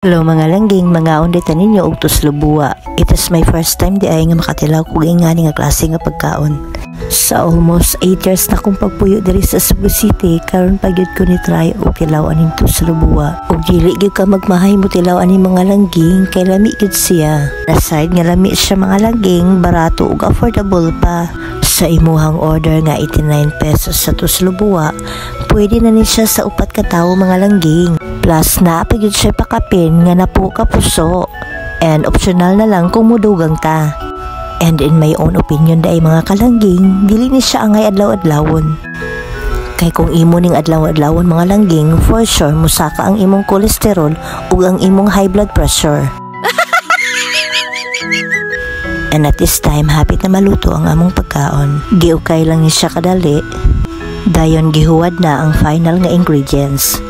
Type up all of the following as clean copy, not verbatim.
Hello mga langging, mga undita ninyo og tuslubuwa. It is my first time di ay nga makatilaw kog ingani nga klase nga pagkaon. Sa almost 8 years na kong pagpuyo diri sa Cebu City, karon pagyud ko ni try og tilaw aning tuslubuwa. Og dili gyud ka magmahay mo tilaw aning mga langging kay lami gyud siya. Aside nga lami siya mga langging, barato ug affordable pa. Sa imuhang order nga 89 pesos sa tuslubuwa, pwede na ni siya sa upat ka tawo mga langging. Plus na pagyud siya pakapin nga napo ka puso. And optional na lang kung mudugang ta. And in my own opinion day mga kalangging, dili ni siya angay adlaw-adlawon. Kay kung imo ning adlaw-adlawon mga langging, for sure musaka ang imong kolesterol ug ang imong high blood pressure. And at this time, hapit na maluto ang among pagkaon. Giukay lang ni siya kadali. Dayon gihuwad na ang final nga ingredients.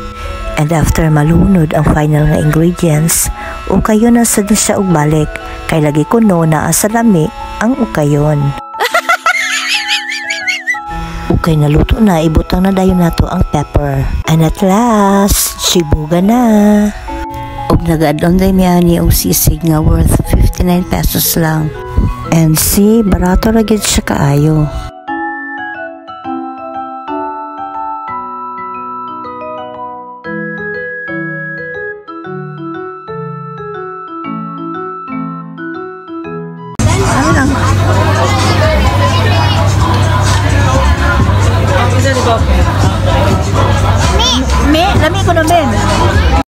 And after malunod ang final nga ingredients, ukayon na sad siya og balik. Kay lagi kuno naa sa lami ang ukayon. Ukay naluto na, ibutang na dayon nato ang pepper. And at last, sibuga na. Og nag-add-on day niya ni og sisig nga worth 59 pesos lang. And see, barato ra gyud siya kaayo.